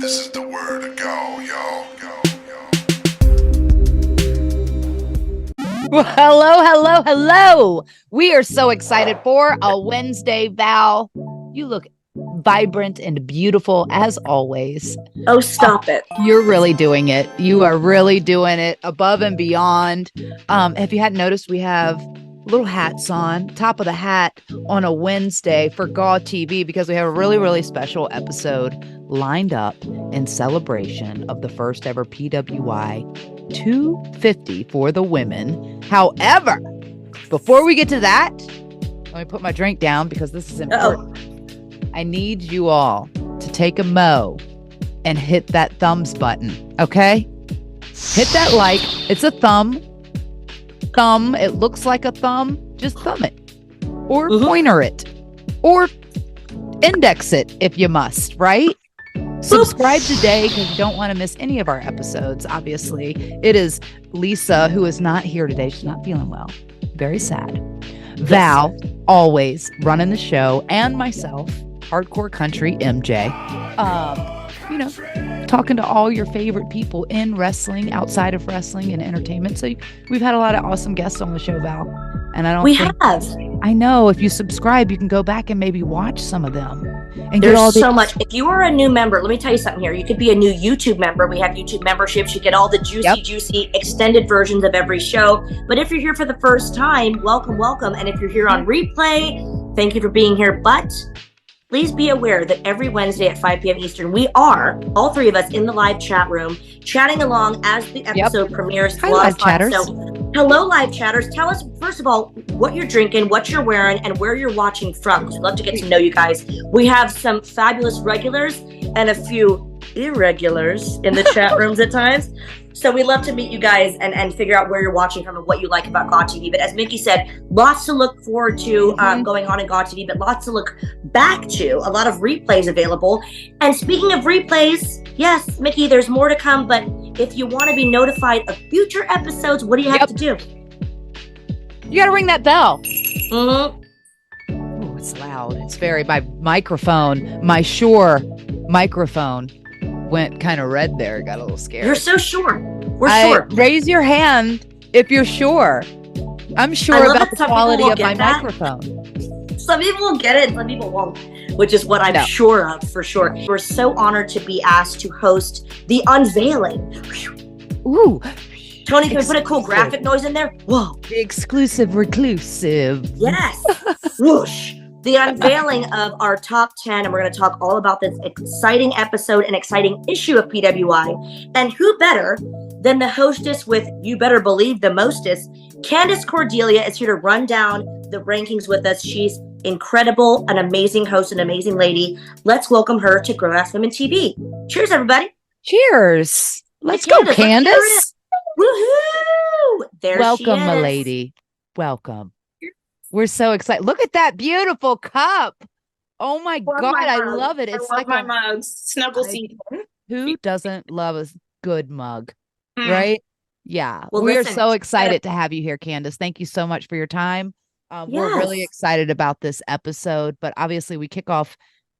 This is the word to go, yo. Well, hello. We are so excited for a Wednesday, Val. You look vibrant and beautiful as always. Oh, stop it. You're really doing it. You are really doing it above and beyond. If you hadn't noticed, we have little hats on, top of the hat on a Wednesday for GAW TV because we have a really, really special episode lined up in celebration of the first ever PWI 250 for the women. However, before we get to that, let me put my drink down because this is important. I need you all to take a mo and hit that thumbs button, okay? Hit that like. It's a thumb. It looks like a thumb. Just thumb it. Or pointer it. Or index it if you must, right? Subscribe today because you don't want to miss any of our episodes, obviously. It is Lisa, who is not here today. She's not feeling well. Very sad. Val, always running the show, and myself, Hardcore Country MJ. Talking to all your favorite people in wrestling, outside of wrestling and entertainment. So we've had a lot of awesome guests on the show, Val. And I know if you subscribe, you can go back and maybe watch some of them. And there's so much. If you are a new member, let me tell you something here. You could be a new YouTube member. We have YouTube memberships. You get all the juicy extended versions of every show. But if you're here for the first time, welcome. And if you're here on replay, thank you for being here. But please be aware that every Wednesday at 5 p.m. Eastern, we are, all three of us, in the live chat room, chatting along as the episode premieres. Hi, live chatters. So, hello, live chatters. Tell us, first of all, what you're drinking, what you're wearing, and where you're watching from, because we'd love to get to know you guys. We have some fabulous regulars and a few irregulars in the chat rooms at times. So we love to meet you guys and figure out where you're watching from and what you like about GAW TV. But as Mickie said, lots to look forward to going on in GAW TV, but lots to look back to. A lot of replays available. And speaking of replays, yes, Mickie, there's more to come. But if you want to be notified of future episodes, what do you have to do? You got to ring that bell. Mm-hmm. Oh, it's loud. It's very, my Shure microphone went kind of red there. Got a little scared. You're so sure. We're sure. Raise your hand if you're sure. I'm sure about the quality of my microphone. Some people will get it, some people won't, which is what I'm sure of, for sure. We're so honored to be asked to host the unveiling. Ooh. Tony, can we put a cool graphic noise in there? Whoa. The exclusive reclusive. Yes. Whoosh. The unveiling of our top 10, and we're going to talk all about this exciting episode and exciting issue of PWI. And who better than the hostess with, you better believe, the mostest. Candace Cordelia is here to run down the rankings with us. She's incredible, an amazing host, an amazing lady. Let's welcome her to Grown Ass Women TV. Cheers, everybody. Cheers. Let's go, Candace. Woohoo! There Welcome, she is. my lady. Welcome. We're so excited. Look at that beautiful cup. Oh my God, I love it. It's like my mugs. Snuggle season. Who doesn't love a good mug, right? Yeah. Well, we are so excited to have you here, Candace. Thank you so much for your time. We're really excited about this episode, but obviously we kick off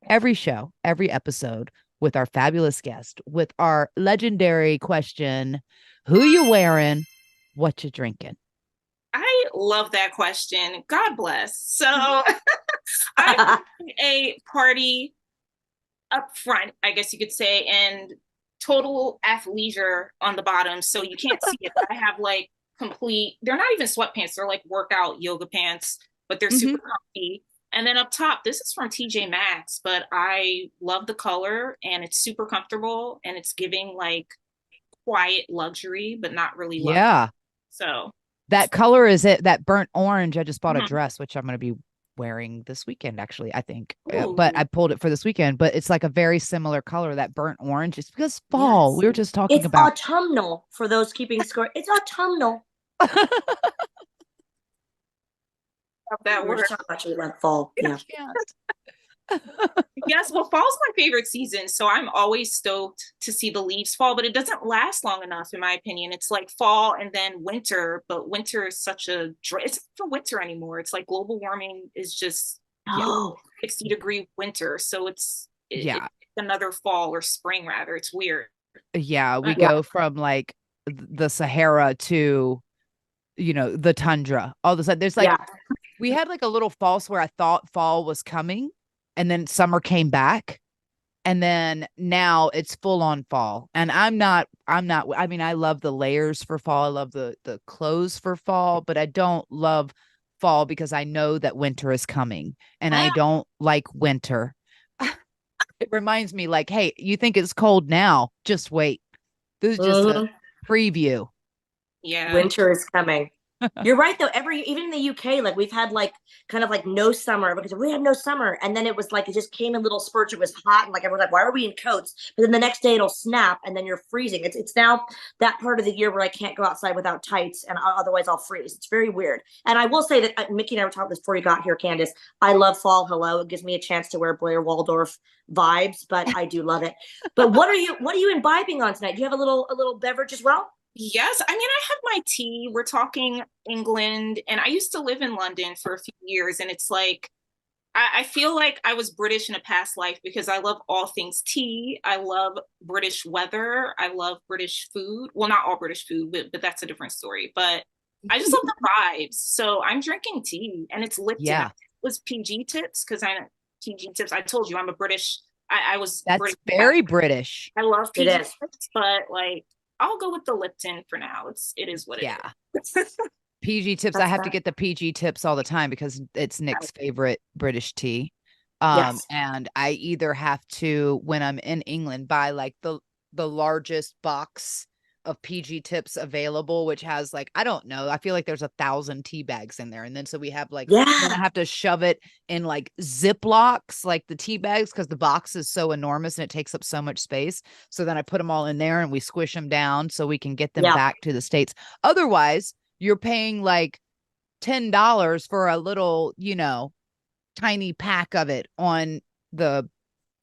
every show, every episode with our fabulous guest, with our legendary question, who you wearing, what you drinking? I love that question. God bless. So I'm a party up front, I guess you could say, and total athleisure on the bottom. So you can't see it, but I have like they're not even sweatpants. They're like workout yoga pants, but they're super comfy. And then up top, this is from TJ Maxx, but I love the color and it's super comfortable and it's giving like quiet luxury, but not really luxury. Yeah. So that color is it, that burnt orange. I just bought a dress, which I'm going to be wearing this weekend, actually, I think. But I pulled it for this weekend. But it's like a very similar color, that burnt orange. It's because fall. We were just talking about. It's autumnal for those keeping score. It's autumnal. That word. Actually went fall. Yeah. Yes, well, fall's my favorite season, so I'm always stoked to see the leaves fall, but it doesn't last long enough, in my opinion. It's like fall and then winter, but winter is such a it's not winter anymore. It's like global warming is just 60-degree winter, so it another fall or spring rather. It's weird. Yeah, we go from like the Sahara to, you know, the tundra. All of a sudden, there's like, we had like a little fall where I thought fall was coming, and then summer came back, and then now it's full on fall. And I'm not, I mean, I love the layers for fall. I love the clothes for fall, but I don't love fall because I know that winter is coming, and I don't like winter. It reminds me like, hey, you think it's cold now? Just wait. This is just a preview. Yeah. Winter is coming. You're right though. Even in the UK, like we've had like kind of like no summer because we had no summer, and then it was like it just came in little spurts. It was hot, and like everyone's like, "Why are we in coats?" But then the next day it'll snap, and then you're freezing. It's now that part of the year where I can't go outside without tights, and otherwise I'll freeze. It's very weird. And I will say that Mickie and I were talking this before you got here, Candace. I love fall. Hello, it gives me a chance to wear Blair Waldorf vibes, but I do love it. But what are you imbibing on tonight? Do you have a little beverage as well? Yes, I mean, I have my tea. We're talking England, and I used to live in London for a few years, and it's like I feel like I was British in a past life because I love all things tea. I love British weather. I love British food. Well, not all British food, but that's a different story. But I just love the vibes. So I'm drinking tea, and it's Lipton. Yeah. It was PG tips because PG tips. I told you I'm a British. I was. That's British very British. I love PG tips, but like. I'll go with the Lipton for now. It is what it is. PG tips. I have to get the PG tips all the time because it's Nick's favorite British tea. And I either have to, when I'm in England, buy like the largest box of PG tips available, which has like, I don't know, I feel like there's 1,000 tea bags in there. And then so we have like, then I have to shove it in like Ziplocs, like the tea bags, because the box is so enormous and it takes up so much space. So then I put them all in there and we squish them down so we can get them back to the States. Otherwise, you're paying like $10 for a little, you know, tiny pack of it on the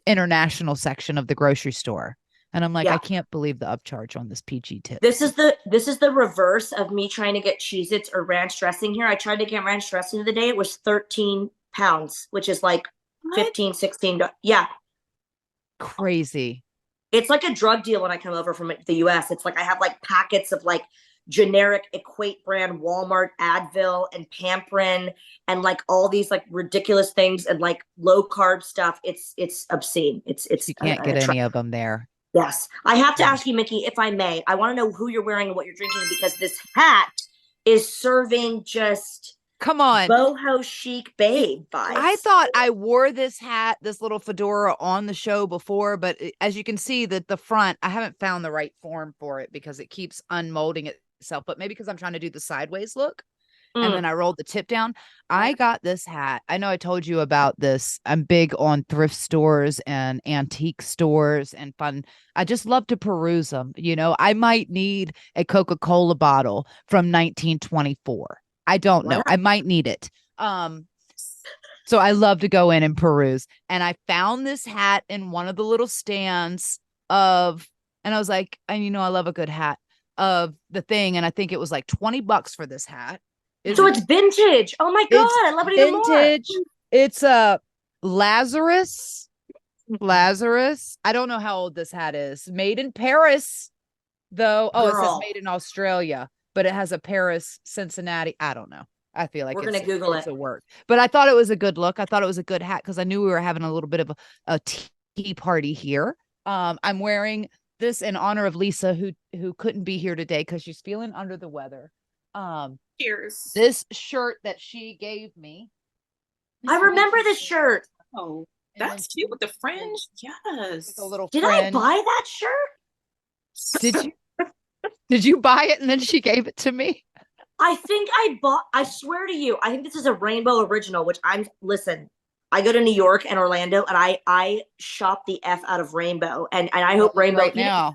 international section of the grocery store. And I'm like, I can't believe the upcharge on this PG tip. This is the reverse of me trying to get Cheez-Its or ranch dressing here. I tried to get ranch dressing the other day. It was 13 pounds, which is like 15, 16. Yeah. Crazy. It's like a drug deal when I come over from the US. It's like I have like packets of like generic Equate brand Walmart Advil and Pamprin and like all these like ridiculous things and like low carb stuff. It's obscene. It's you can't get any of them there. Yes. I have to ask you, Mickie, if I may, I want to know who you're wearing and what you're drinking because this hat is serving just come on boho chic babe vibes. I thought I wore this hat, this little fedora on the show before, but as you can see that the front, I haven't found the right form for it because it keeps unmolding itself, but maybe because I'm trying to do the sideways look. And then I rolled the tip down. I got this hat. I know I told you about this. I'm big on thrift stores and antique stores and fun. I just love to peruse them. You know, I might need a Coca-Cola bottle from 1924. I don't know. I might need it. So I love to go in and peruse. And I found this hat in one of the little stands and I was like, and you know, I love a good hat of the thing. And I think it was like $20 for this hat. So it's vintage. Oh my God. I love it even more. Vintage. It's a Lazarus. I don't know how old this hat is. Made in Paris, though. Oh, it says made in Australia, but it has a Paris, Cincinnati. I don't know. I feel like we're going to Google it. It's a work. But I thought it was a good look. I thought it was a good hat because I knew we were having a little bit of a tea party here. I'm wearing this in honor of Lisa, who couldn't be here today because she's feeling under the weather. Cheers. This shirt that she gave me. I remember this shirt. Oh, that's cute with the fringe. Yes. A little Did fringe. I buy that shirt? Did you? Did you buy it and then she gave it to me? I think I swear to you, I think this is a Rainbow original, which listen, I go to New York and Orlando and I shop the F out of Rainbow and I hope Rainbow right now.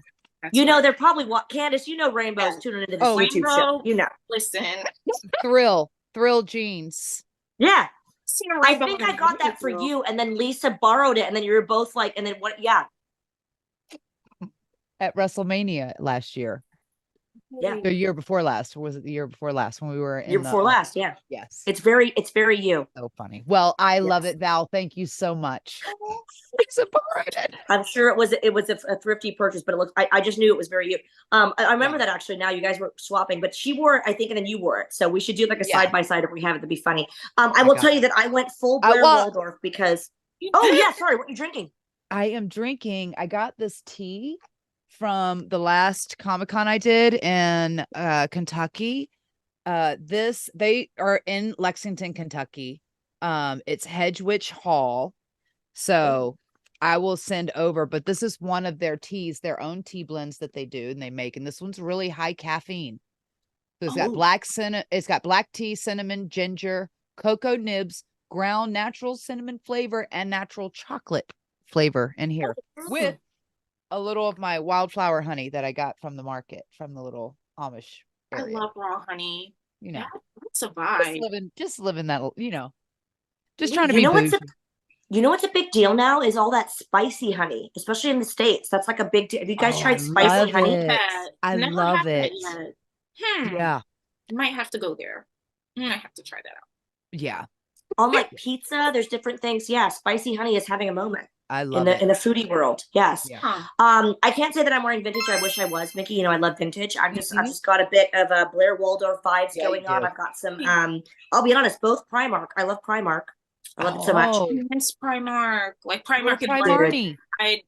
You know, they're probably Candace, you know, Rainbow's tuning into this YouTube show. You know, listen, thrill jeans. Yeah. I think I got that for you. And then Lisa borrowed it. And then you were both like, and then what? Yeah. At WrestleMania last year. Yeah. The year before last, or was it the year before last when we were in Year the before last, yeah. Yes. It's very you. So funny. Well, I love Yes. it, Val. Thank you so much. Disappointed. I'm sure it was a thrifty purchase, but it looked I just knew it was very you. I remember Yeah. that actually. Now you guys were swapping, but she wore it, I think, and then you wore it. So we should do like a Yeah. side by side if we have it. That'd be funny. I my will God. tell you that I went full I Blair wa- Waldorf because. Oh yeah, sorry. What are you drinking? I am drinking. I got this tea from the last Comic-Con I did in Kentucky. They are in Lexington, Kentucky. It's Hedgewich Hall. So I will send over, but this is one of their teas, their own tea blends that they do and they make. And this one's really high caffeine. So it's got black tea, cinnamon, ginger, cocoa nibs, ground natural cinnamon flavor, and natural chocolate flavor in here with a little of my wildflower honey that I got from the market from the little Amish area. I love raw honey. You know, That's a vibe. just living that, just trying to be You know bougie. what's a big deal now is all that spicy honey, especially in the States. That's like a big deal. Have you guys tried spicy honey? I Never love had that it. yet. Yeah. I might have to go there. I have to try that out. Yeah. On like pizza, there's different things. Yeah, spicy honey is having a moment. I love in the foodie world. Yes. Yeah. I can't say that I'm wearing vintage. I wish I was, Mickie. You know, I love vintage. I've just got a bit of a Blair Waldorf vibes going on. I've got some I'll be honest, both Primark. I love Primark. I love it so much. It's Primark. Like Primark in Primark. London. I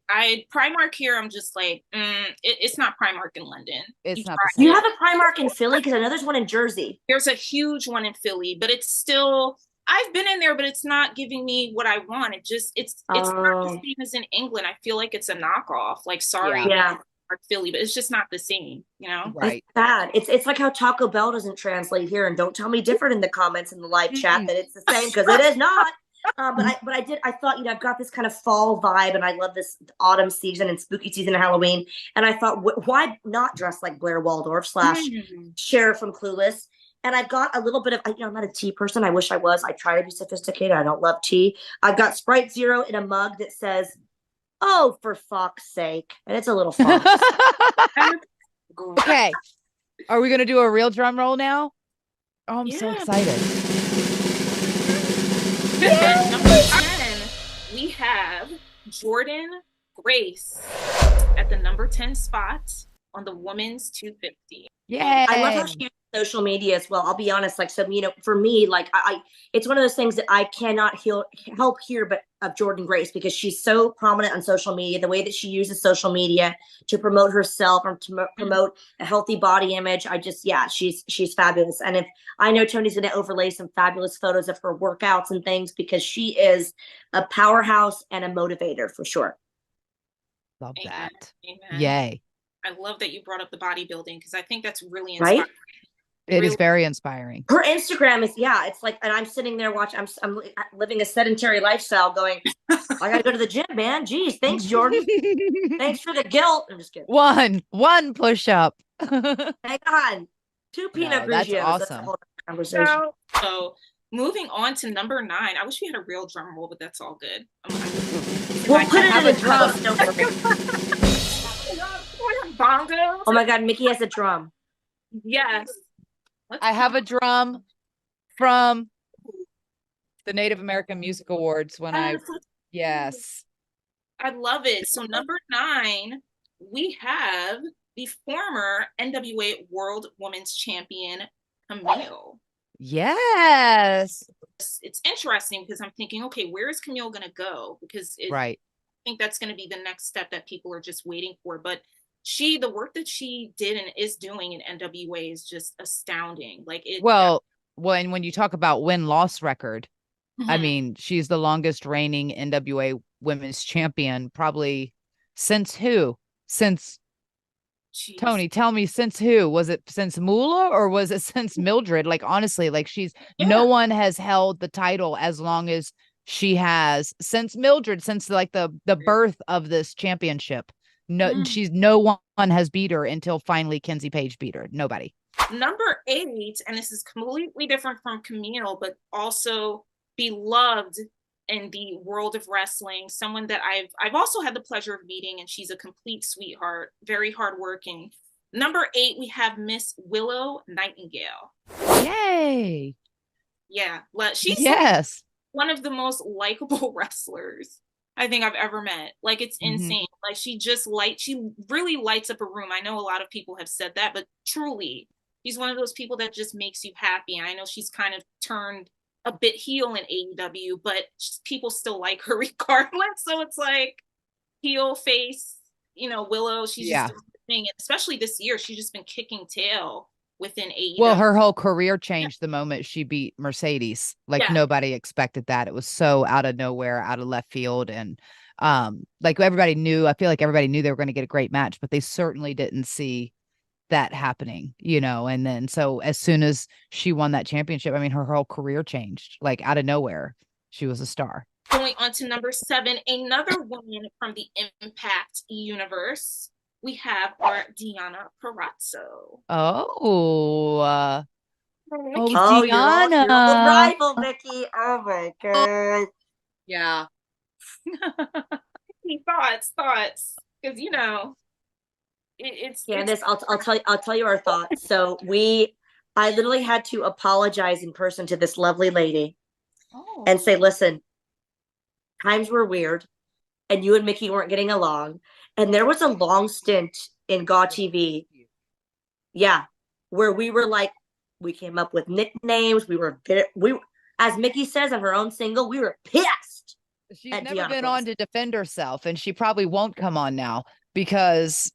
Primark here, I'm just like, it's not Primark in London. It's not. Do you have a Primark in Philly? Because I know there's one in Jersey. There's a huge one in Philly, but it's still, I've been in there, but it's not giving me what I want. It's not the same as in England. I feel like it's a knockoff. Like, sorry, Philly, but it's just not the same, you know? Right. It's sad. It's like how Taco Bell doesn't translate here, and don't tell me different in the comments in the live chat that it's the same, because it is not. I thought, you know, I've got this kind of fall vibe, and I love this autumn season and spooky season and Halloween. And I thought, why not dress like Blair Waldorf / Cher from Clueless? And I've got a little bit of, you know, I'm not a tea person. I wish I was. I try to be sophisticated. I don't love tea. I've got Sprite Zero in a mug that says, "Oh, for fuck's sake." And it's a little fox. Okay. Are we going to do a real drum roll now? Oh, I'm so excited. Number 10, we have Jordan Grace at the number 10 spot on the women's 250. Yeah. I love how she uses social media as well. I'll be honest, like, so, you know, for me, like, I it's one of those things that I cannot help hear but of Jordan Grace, because she's so prominent on social media, the way that she uses social media to promote herself or to promote a healthy body image. I just, she's fabulous. And if I know Tony's going to overlay some fabulous photos of her workouts and things, because she is a powerhouse and a motivator for sure. Love that. Amen. Yay. I love that you brought up the bodybuilding, because I think that's really inspiring. Right? It is very inspiring. Her Instagram is, it's like, and I'm sitting there watching, I'm living a sedentary lifestyle going, I gotta go to the gym, man. Geez, thanks, Jordan. Thanks for the guilt. I'm just kidding. One push up. Hang on. 2 Pinot Grigios. That's awesome. That's a whole conversation. So moving on to number 9. I wish we had a real drum roll, but that's all good. We'll put it in a drum. Bongo. Oh my God, Mickie has a drum. Yes. I have a drum from the Native American Music Awards when I love it. So number 9, we have the former NWA World Women's Champion, Camille. Yes. It's interesting because I'm thinking, okay, where is Camille going to go? Because I think that's going to be the next step that people are just waiting for. But the work that she did and is doing in NWA is just astounding. Like when you talk about win-loss record, I mean, she's the longest reigning NWA women's champion, probably since who? Since Tony, tell me, since who? Was it since Moolah or was it since Mildred? Like, honestly, like no one has held the title as long as she has since Mildred, since like the birth of this championship. No one has beat her until finally Kenzie Page beat her. Nobody. Number 8, and this is completely different from Camille, but also beloved in the world of wrestling, someone that I've also had the pleasure of meeting, and she's a complete sweetheart, very hardworking. Number 8, we have Miss Willow Nightingale. Yay. Yeah, she's Yes. one of the most likable wrestlers I think I've ever met. Like, it's insane. Like, she really lights up a room. I know a lot of people have said that, but truly, she's one of those people that just makes you happy. And I know she's kind of turned a bit heel in AEW, but people still like her regardless. So it's like heel, face, Willow, she's just doing the thing. And especially this year, she's just been kicking tail within AEW. Well, her whole career changed the moment she beat Mercedes. Like, nobody expected that. It was so out of nowhere, out of left field. And like, everybody knew, I feel like everybody knew they were going to get a great match, but they certainly didn't see that happening, and then so as soon as she won that championship, I mean, her whole career changed. Like, out of nowhere, she was a star. Going on to number 7, another woman from the Impact universe. We have our Deonna Purrazzo. Oh, Deonna. Your old rival, Mickie. Oh my god. Yeah. Thoughts, because it's Candace, I'll tell you our thoughts. So I literally had to apologize in person to this lovely lady and say, listen, times were weird and you and Mickie weren't getting along. And there was a long stint in GAW TV. Yeah. Where we were like, we came up with nicknames. We as Mickie says on her own single, we were pissed. She's never been on to defend herself, and she probably won't come on now because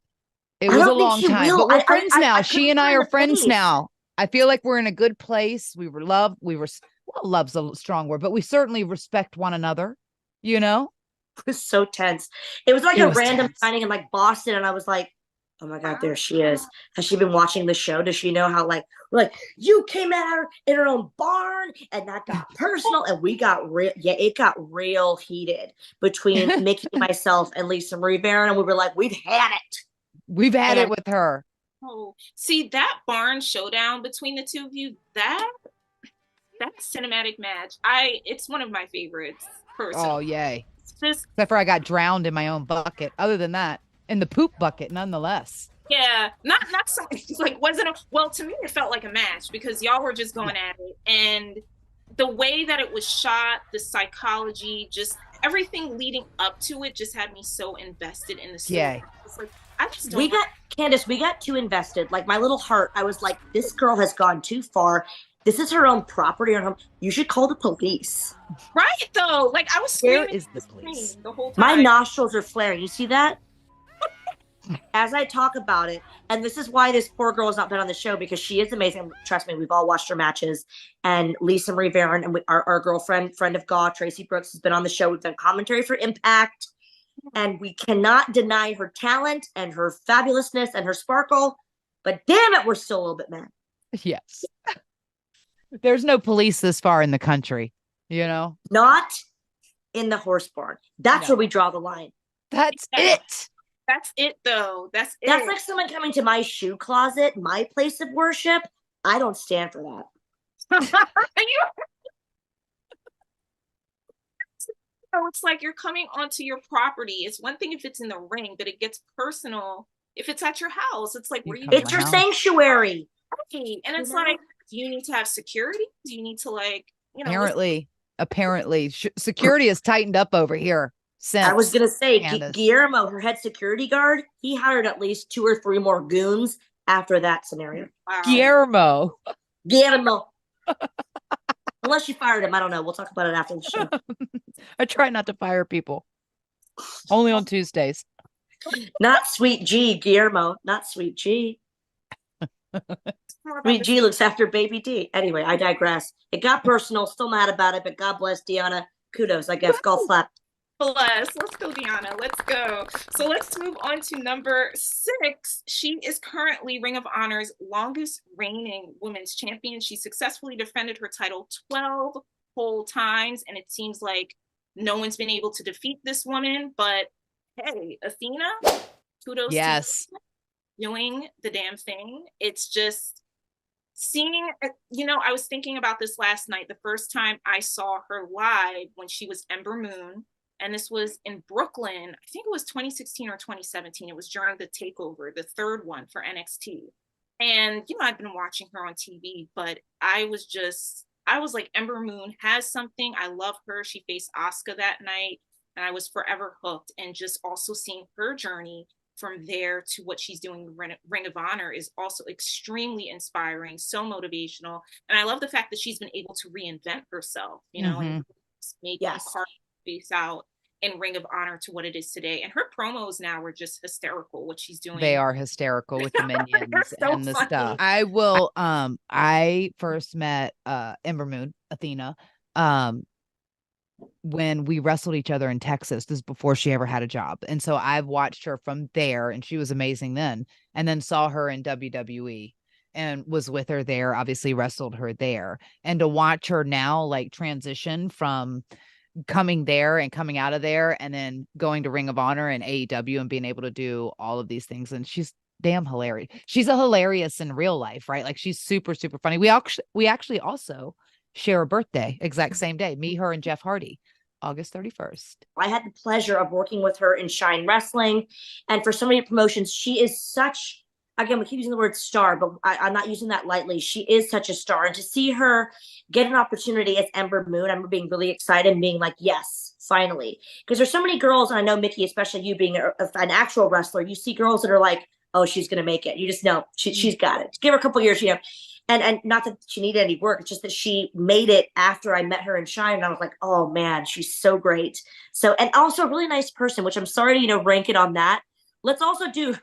it was a long time. But we're friends now. She and I are friends now. I feel like we're in a good place. Love's a strong word, but we certainly respect one another, It was so tense. It was like a random signing in like Boston, and I was like, oh my god, there she is. Has she been watching the show? Does she know how you came at her in her own barn and that got personal? And we got real. Yeah, it got real heated between Mickie, myself, and Lisa Marie Varon, and we were like, we've had it. We've had it with her. Oh, see that barn showdown between the two of you, that cinematic match, it's one of my favorites personally. Oh, yay. Except for I got drowned in my own bucket. Other than that, in the poop bucket, nonetheless. Yeah, not so like, well, to me it felt like a match because y'all were just going at it, and the way that it was shot, the psychology, just everything leading up to it just had me so invested in the story. Yeah. It's like, Candace, we got too invested. Like, my little heart, I was like, this girl has gone too far. This is her own property. You should call the police. Right, though. Like, I was screaming. Where is the police? The whole time. My nostrils are flaring. You see that? As I talk about it, and this is why this poor girl has not been on the show, because she is amazing. Trust me, we've all watched her matches. And Lisa Marie Varon and our girlfriend, friend of GAW, Tracy Brooks, has been on the show. We've done commentary for Impact. And we cannot deny her talent and her fabulousness and her sparkle. But damn it, we're still a little bit mad. Yes. There's no police this far in the country, Not in the horse barn. That's where we draw the line. That's it. That's it, though. That's it. That's like someone coming to my shoe closet, my place of worship. I don't stand for that. It's like you're coming onto your property. It's one thing if it's in the ring, but it gets personal if it's at your house. It's like, it's your sanctuary. Okay. And it's like, do you need to have security? Do you need to Apparently, security is tightened up over here. I was gonna say, Guillermo, her head security guard, he hired at least 2 or 3 more goons after that scenario. Wow. Guillermo. Unless you fired him, I don't know. We'll talk about it after the show. I try not to fire people. Only on Tuesdays. Not Sweet G, Guillermo. Not Sweet G. Sweet G looks after Baby D. Anyway, I digress. It got personal. Still mad about it, but God bless Deonna. Kudos, I guess. Golf clap. Bless. Let's go, Deonna. Let's go. So let's move on to number 6. She is currently Ring of Honor's longest reigning women's champion. She successfully defended her title 12 whole times, and it seems like no one's been able to defeat this woman. But hey, Athena, kudos to doing the damn thing. It's just seeing, I was thinking about this last night. The first time I saw her live when she was Ember Moon, And this was in Brooklyn. I think it was 2016 or 2017. It was during the takeover, the third one for NXT. And, I've been watching her on TV, but I was like, Ember Moon has something. I love her. She faced Asuka that night, and I was forever hooked. And just also seeing her journey from there to what she's doing in Ring of Honor is also extremely inspiring, so motivational. And I love the fact that she's been able to reinvent herself, and make her face out in Ring of Honor to what it is today. And her promos now are just hysterical, what she's doing. They are hysterical with the minions so and the funny. stuff. I first met Ember Moon, Athena, when we wrestled each other in Texas. This is before she ever had a job. And so I've watched her from there, and she was amazing then. And then saw her in WWE and was with her there, obviously wrestled her there. And to watch her now like transition from coming there and coming out of there and then going to Ring of Honor and AEW and being able to do all of these things. And she's damn hilarious. She's a hilarious in real life, right? Like she's super, super funny. We actually also share a birthday, exact same day, me, her, and Jeff Hardy, August 31st. I had the pleasure of working with her in Shine Wrestling. And for so many promotions, she is such, again, we keep using the word star, but I'm not using that lightly. She is such a star. And to see her get an opportunity as Ember Moon, I remember being really excited and being like, yes, finally. Because there's so many girls, and I know, Mickie, especially you being an actual wrestler, you see girls that are like, oh, she's going to make it. You just know she's got it. Give her a couple years, And not that she needed any work, it's just that she made it after I met her in Shine. And I was like, oh man, she's so great. So, and also a really nice person, which I'm sorry to, rank it on that. Let's also do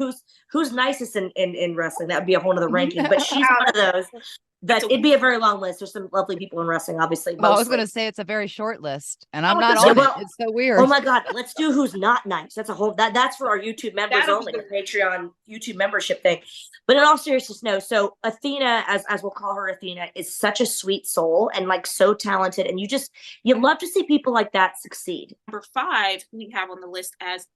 who's nicest in wrestling. That would be a whole nother ranking. But she's one of those that it'd be a very long list. There's some lovely people in wrestling, obviously. Well, I was going to say it's a very short list, and I'm not on it. It's so weird. Oh my God, let's do who's not nice. That's a whole that's for our YouTube members only, the Patreon YouTube membership thing. But in all seriousness, no. So Athena, as we'll call her, Athena, is such a sweet soul and like so talented, and you love to see people like that succeed. Number 5, we have on the list as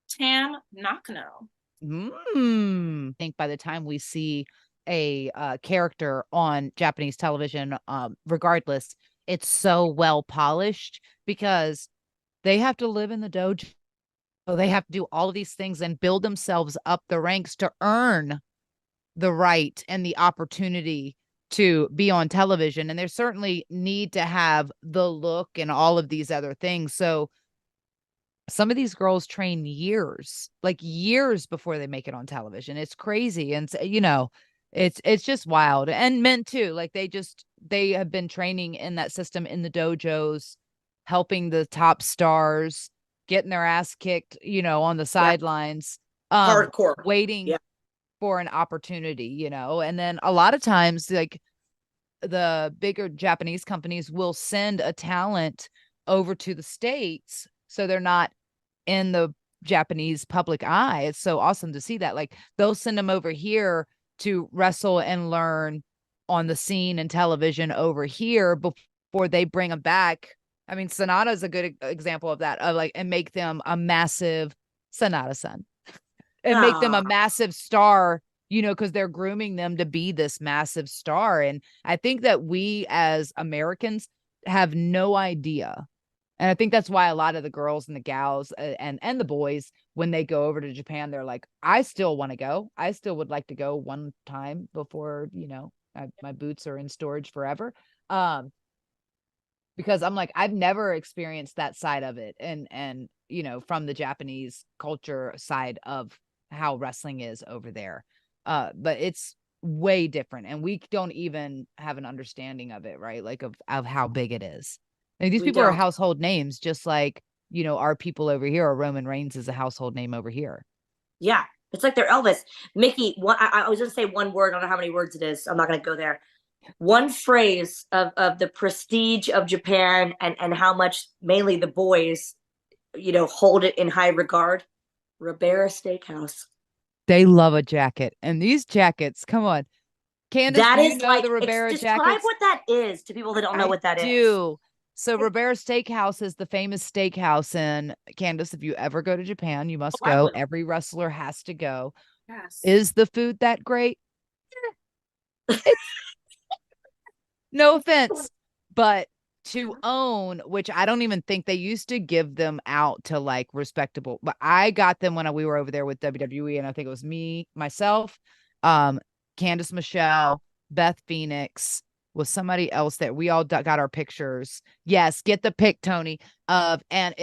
Tam Nakano. I think by the time we see a character on Japanese television, regardless, it's so well polished because they have to live in the dojo. They have to do all of these things and build themselves up the ranks to earn the right and the opportunity to be on television. And they certainly need to have the look and all of these other things. So some of these girls train years before they make it on television. It's crazy. And it's just wild. And men too. Like they have been training in that system in the dojos, helping the top stars, getting their ass kicked, on the sidelines, hardcore, waiting for an opportunity, and then a lot of times like the bigger Japanese companies will send a talent over to the States so they're not in the Japanese public eye. It's so awesome to see that. Like they'll send them over here to wrestle and learn on the scene and television over here before they bring them back. I mean, Sonata is a good example of that, and make them a massive Sonata-san and make them a massive star, because they're grooming them to be this massive star. And I think that we as Americans have no idea. And I think that's why a lot of the girls and the gals and the boys, when they go over to Japan, they're like, I still want to go. I still would like to go one time before, my boots are in storage forever. Because I'm like, I've never experienced that side of it. And, from the Japanese culture side of how wrestling is over there. But it's way different. And we don't even have an understanding of it, right? Like of how big it is. And these people are household names, just like, our people over here, or Roman Reigns is a household name over here. Yeah. It's like they're Elvis. Mickie, I was going to say one word. I don't know how many words it is. I'm not going to go there. One phrase of the prestige of Japan and how much mainly the boys, hold it in high regard. Ribera Steakhouse. They love a jacket. And these jackets, come on. Candace, that is like the Ribera describe jackets? What that is to people that don't know what that is. So Ribera Steakhouse is the famous steakhouse in Candace. If you ever go to Japan, you must go. Every wrestler has to go. Yes. Is the food that great? No offense, but to own, which I don't even think they used to give them out to like respectable, but I got them when we were over there with WWE, and I think it was me, myself, Candice Michelle, Beth Phoenix, was somebody else that we all got our pictures. Yes, get the pic, Tony. And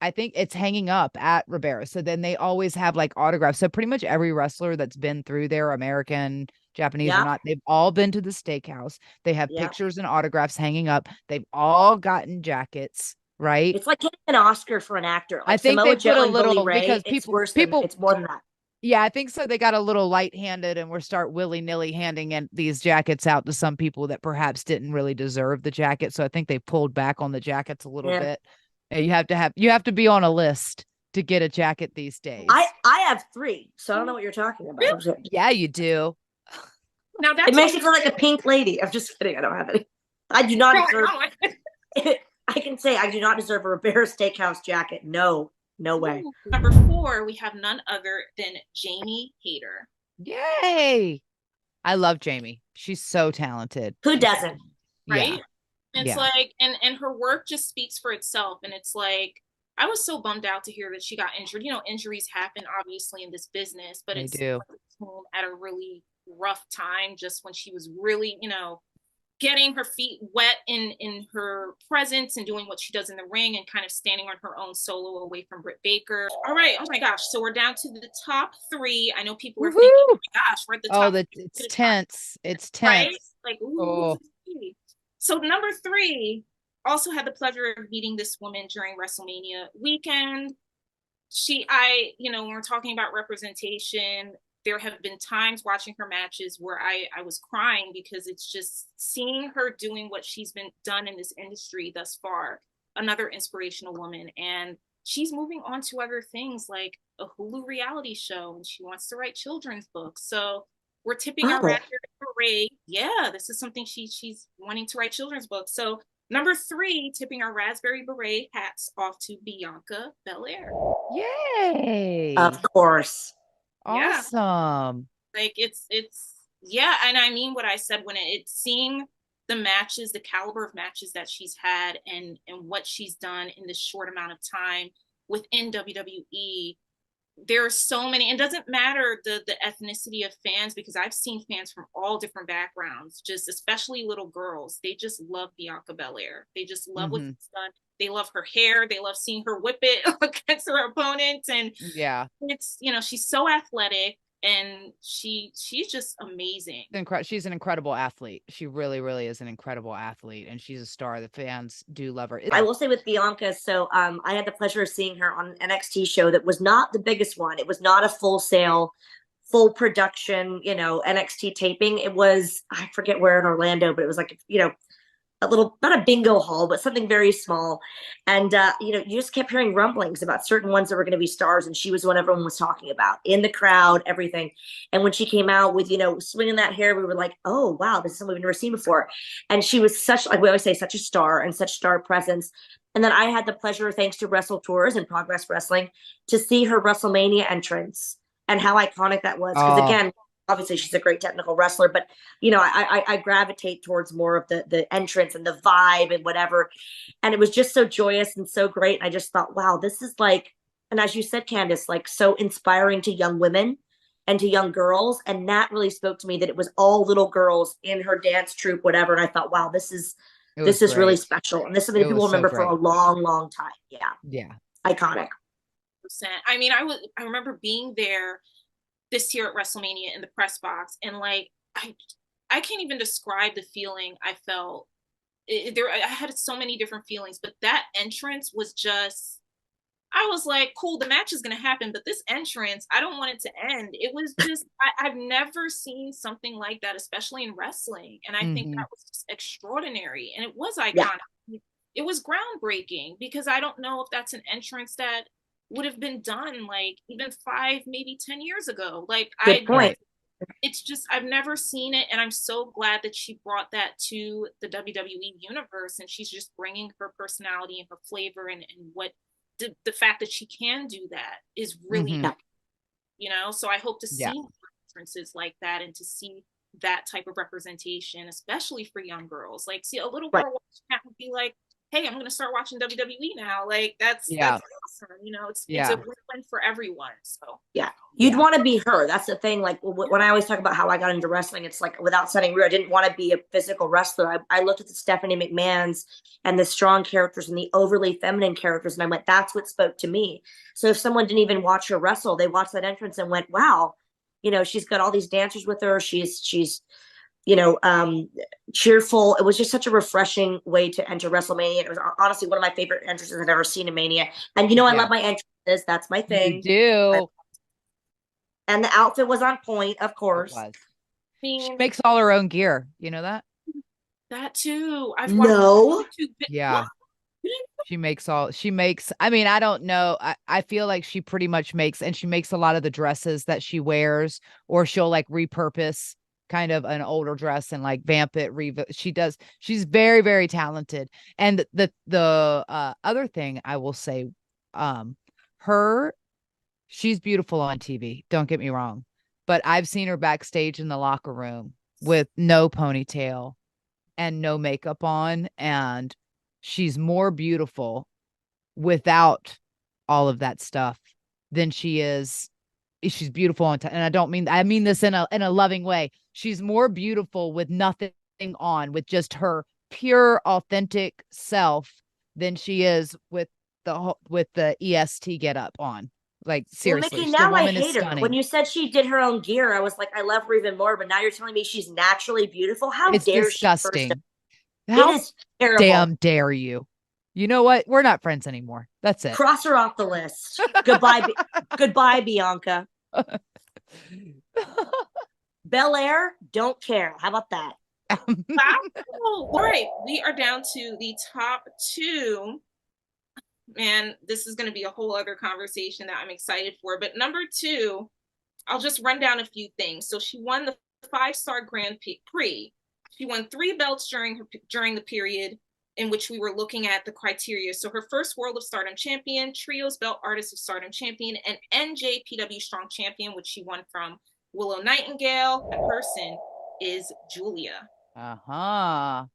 I think it's hanging up at Ribera. So then they always have like autographs. So pretty much every wrestler that's been through there, American, Japanese or not, they've all been to the steakhouse. They have pictures and autographs hanging up. They've all gotten jackets, right? It's like getting an Oscar for an actor. Like I think Samoa they put Joe a and Bully little Ray, because it's people it's more than that. Yeah, I think so. They got a little light-handed and we're start willy-nilly handing these jackets out to some people that perhaps didn't really deserve the jacket. So I think they pulled back on the jackets a little bit. And you have to be on a list to get a jacket these days. I have 3, so I don't know what you're talking about. Really? Yeah, you do. Now that's It makes you feel like a pink lady. I'm just kidding. I don't have any. I do not deserve. I can say I do not deserve a Ribera Steakhouse jacket. No way. Number 4, we have none other than Jamie Hayter. Yay! I love Jamie. She's so talented. Who doesn't? Right? Yeah. It's like, and her work just speaks for itself. And it's like, I was so bummed out to hear that she got injured. Injuries happen obviously in this business, but it's at a really rough time, just when she was really, getting her feet wet in her presence and doing what she does in the ring and kind of standing on her own solo away from Britt Baker. All right. Oh my gosh. So we're down to the top 3. I know people are thinking, oh my gosh, we're at the top. It's tense. It's tense. Right? Like, ooh. So number 3, also had the pleasure of meeting this woman during WrestleMania weekend. When we're talking about representation, there have been times watching her matches where I was crying, because it's just seeing her doing what she's been done in this industry thus far. Another inspirational woman. And she's moving on to other things like a Hulu reality show, and she wants to write children's books. So we're tipping our raspberry beret. Yeah, this is something she's wanting to write children's books. So number 3, tipping our raspberry beret hats off to Bianca Belair. Yay! Of course. Awesome. Like it's and I mean what I said when it's seeing the matches, the caliber of matches that she's had, and what she's done in this short amount of time within WWE. There are so many, and it doesn't matter the ethnicity of fans, because I've seen fans from all different backgrounds, just especially little girls. They just love Bianca Belair. They just love what she's done. They love her hair. They love seeing her whip it against her opponent. And it's, she's so athletic, and she's just amazing. She's an incredible athlete. She really, really is an incredible athlete, and she's a star. The fans do love her. I will say with Bianca, so I had the pleasure of seeing her on an NXT show that was not the biggest one. It was not a full production, NXT taping. It was, I forget where in Orlando, but it was like, a little, not a bingo hall, but something very small. And, you just kept hearing rumblings about certain ones that were going to be stars. And she was the one everyone was talking about in the crowd, everything. And when she came out with, swinging that hair, we were like, oh, wow, this is something we've never seen before. And she was such, like we always say, such a star and such star presence. And then I had the pleasure, thanks to Wrestle Tours and Progress Wrestling, to see her WrestleMania entrance and how iconic that was. Because again, obviously she's a great technical wrestler, but I gravitate towards more of the entrance and the vibe and whatever. And it was just so joyous and so great. And I just thought, wow, this is like, and as you said, Candice, like so inspiring to young women and to young girls. And that really spoke to me, that it was all little girls in her dance troupe, whatever. And I thought, wow, this is really special. And this is something people remember for a long, long time. Yeah. Yeah. Iconic. I mean, I remember being there this year at WrestleMania in the press box, and like I can't even describe the feeling I felt. I had so many different feelings, but that entrance was just, I was like, cool, the match is going to happen, but this entrance, I don't want it to end. It was just, I've never seen something like that, especially in wrestling. And I think that was just extraordinary. And it was iconic. Yeah. It was groundbreaking, because I don't know if that's an entrance that would have been done like even 5, maybe 10 years ago. Like, good point. It's just, I've never seen it. And I'm so glad that she brought that to the WWE universe, and she's just bringing her personality and her flavor, and what the fact that she can do that is really, so I hope to see entrances like that, and to see that type of representation, especially for young girls. Like, see a little Right. girl watching that would be like, hey, I'm going to start watching WWE now. Like, that's awesome. You know, it's a win-win for everyone. So yeah, you'd want to be her. That's the thing. Like when I always talk about how I got into wrestling, it's like without sounding rude, I didn't want to be a physical wrestler. I looked at the Stephanie McMahons and the strong characters and the overly feminine characters, and I went, that's what spoke to me. So if someone didn't even watch her wrestle, they watched that entrance and went, wow, you know, she's got all these dancers with her. She's you know, cheerful. It was just such a refreshing way to enter WrestleMania. It was honestly one of my favorite entrances I've ever seen in Mania. And you know, I love my entrances. That's my thing. You do. And the outfit was on point, of course. It was. She makes all her own gear. You know that? That too. I've watched yeah. She makes, I mean, I don't know. I feel like she pretty much makes a lot of the dresses that she wears, or she'll like repurpose kind of an older dress and like vamp it. She's very, very talented. And the other thing I will say, she's beautiful on TV. Don't get me wrong, but I've seen her backstage in the locker room with no ponytail and no makeup on, and she's more beautiful without all of that stuff than she is. She's beautiful on and I mean this in a loving way. She's more beautiful with nothing on, with just her pure, authentic self, than she is with the EST get up on. Like, seriously. Well, Mickie, now I hate her. When you said she did her own gear, I was like, I love her even more. But now you're telling me she's naturally beautiful. How dare disgusting. She? It is terrible. Damn dare you. You know what? We're not friends anymore. That's it. Cross her off the list. Goodbye. Goodbye, Bianca. Bel Air, don't care. How about that? All right. We are down to the top two. Man, this is going to be a whole other conversation that I'm excited for. But number two, I'll just run down a few things. So she won the 5-star Grand Prix. She won 3 belts during the period in which we were looking at the criteria. So her first World of Stardom champion, Trios Belt Artist of Stardom champion, and NJPW Strong champion, which she won from Willow Nightingale. That person is Julia. Yeah.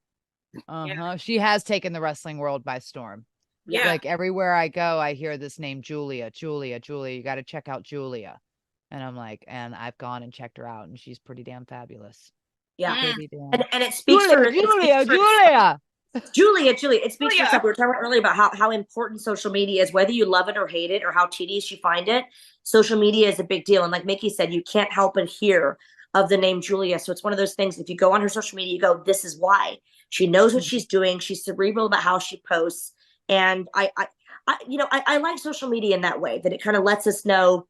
She has taken the wrestling world by storm. Yeah. Like everywhere I go, I hear this name, Julia. You got to check out Julia. And I'm like, and I've gone and checked her out, and she's pretty damn fabulous. Yeah. And it speaks for Julia. It speaks for itself. We were talking earlier about how important social media is, whether you love it or hate it or how tedious you find it. Social media is a big deal. And like Mickie said, you can't help but hear of the name Julia. So it's one of those things. If you go on her social media, you go, this is why. She knows what she's doing. She's cerebral about how she posts. And I like social media in that way, that it kind of lets us know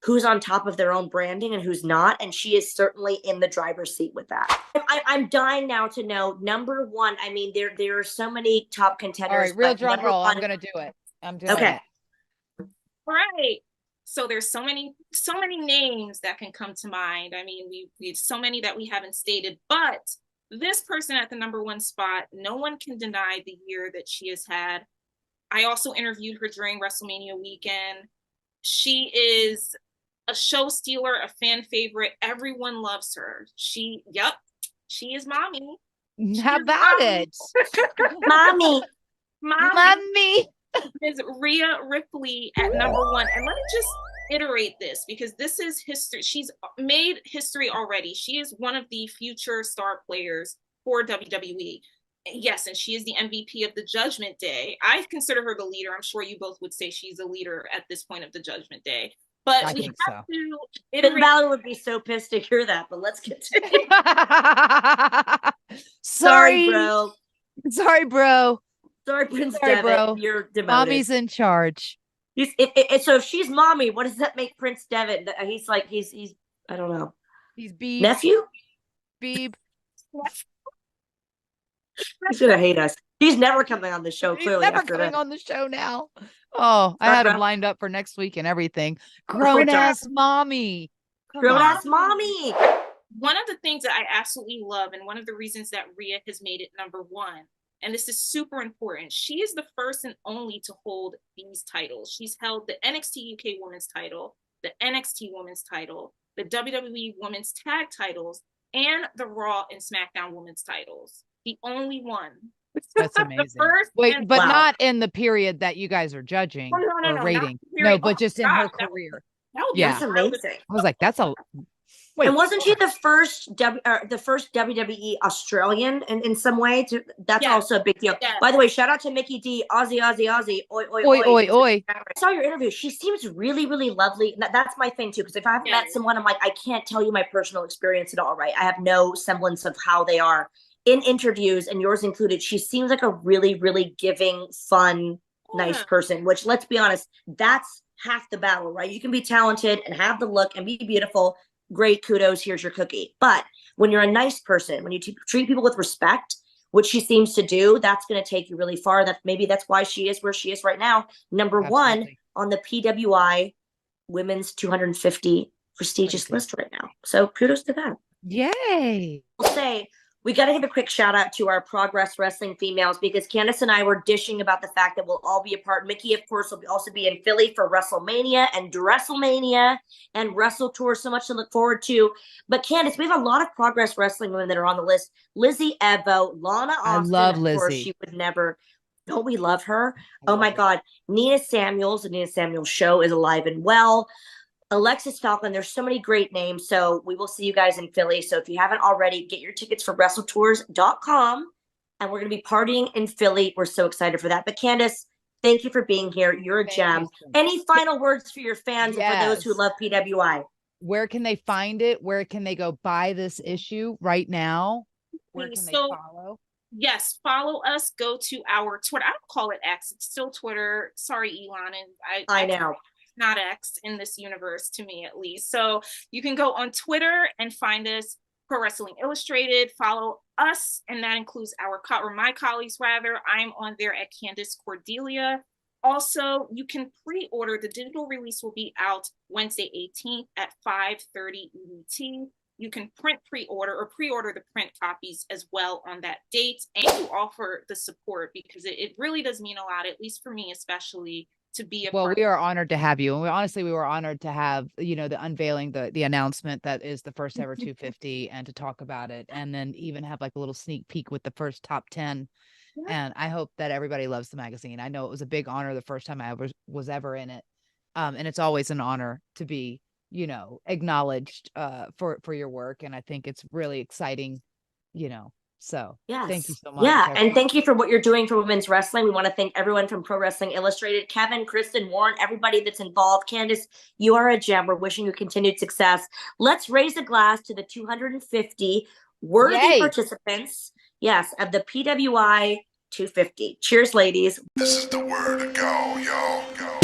who's on top of their own branding and who's not. And she is certainly in the driver's seat with that. I'm dying now to know, number one, I mean, there are so many top contenders. All right, real drum roll. I'm going to do it. I'm doing it. All right. So there's so many names that can come to mind. I mean, we have so many that we haven't stated, but this person at the number one spot, no one can deny the year that she has had. I also interviewed her during WrestleMania weekend. She is a show stealer, a fan favorite. Everyone loves her. She is mommy. How about it? Mommy. Is Rhea Ripley at number one. And let me just iterate this, because this is history. She's made history already. She is one of the future star players for WWE. Yes, and she is the MVP of the Judgment Day. I consider her the leader. I'm sure you both would say she's a leader at this point of the Judgment Day. But we have to iterate. Balor would be so pissed to hear that, but let's get to it. Sorry, bro. Sorry, Prince Devitt, bro. You're demoted. Mommy's in charge. So if she's mommy, what does that make Prince Devitt? He's I don't know. He's Beeb. Nephew? Beeb. He's gonna hate us. He's never coming on the show. He's never coming on the show now. Oh, I had him lined up for next week and everything. Grown-ass mommy. Grown-ass mommy. One of the things that I absolutely love, and one of the reasons that Rhea has made it number one, and this is super important, she is the first and only to hold these titles. She's held the NXT UK Women's title, the NXT Women's title, the WWE Women's Tag titles, and the Raw and SmackDown women's titles. The only one. That's amazing. First Wait, and- but Wow. not in the period that you guys are judging No, or not rating. the No, period. but Oh, just in God, her that was- career. that was- Yeah. That's amazing. I was like, that's a wait. And wasn't she the first WWE Australian in some way? That's Yes. also a big deal. Yes. By the way, shout out to Mickie D, Aussie, Aussie, Aussie, oi, oi, Oi, oi, oi. I saw your interview. She seems really, really lovely. That's my thing too. Because if I haven't met Yes. someone, I'm like, I can't tell you my personal experience at all, right? I have no semblance of how they are in interviews, and yours included. She seems like a really, really giving, fun, nice Yeah. person. Which, let's be honest, that's half the battle, right? You can be talented and have the look and be beautiful. Great, kudos, here's your cookie. But when you're a nice person, when you treat people with respect, which she seems to do, that's going to take you really far. That's why she is where she is right now. Number one Absolutely. on the PWI women's 250 prestigious Crazy. list right now. So kudos to that. Yay. I'll say we got to give a quick shout out to our Progress Wrestling females, because Candace and I were dishing about the fact that we'll all be a part. Mickie, of course, will also be in Philly for WrestleMania and WrestleMania and Wrestle Tour. So much to look forward to. But Candace, we have a lot of Progress Wrestling women that are on the list. Lizzie Evo, Lana I Austin. love of course, Lizzie. she would never. Don't we love her? I Oh love my her. God. Nina Samuels, the Nina Samuels Show is alive and well. Alexis Falcon, there's so many great names. So we will see you guys in Philly. So if you haven't already, get your tickets for WrestleTours.com. And we're going to be partying in Philly. We're so excited for that. But Candace, thank you for being here. You're a Thank gem. you so much. Any final words for your fans and for those who Yes. love PWI? Where can they find it? Where can they go buy this issue right now? Where Okay, can they so- follow? Yes, follow us. Go to our Twitter. I don't call it X. It's still Twitter. Sorry, Elon. And I know. not X in this universe, to me at least. So you can go on Twitter and find us, Pro Wrestling Illustrated. Follow us, and that includes my colleagues rather. I'm on there at Candace Cordelia. Also, you can pre-order. The digital release will be out Wednesday 18th at 5:30 EDT. You can pre-order the print copies as well on that date, and you offer the support, because it really does mean a lot, at least for me especially, to be a Well, part. we are honored to have you. And we were honored to have, the unveiling, the announcement that is the first ever 250, and to talk about it, and then even have like a little sneak peek with the first top 10. Yeah. And I hope that everybody loves the magazine. I know it was a big honor the first time I was ever in it. And it's always an honor to be, acknowledged for your work. And I think it's really exciting, so Yes. thank you so much. Yeah, and thank you for what you're doing for women's wrestling. We want to thank everyone from Pro Wrestling Illustrated, Kevin, Kristen, Warren, everybody that's involved. Candace, you are a gem. We're wishing you continued success. Let's raise a glass to the 250 worthy Yay. participants, yes, of the PWI 250. Cheers, ladies. This is the word to go, yo. Go.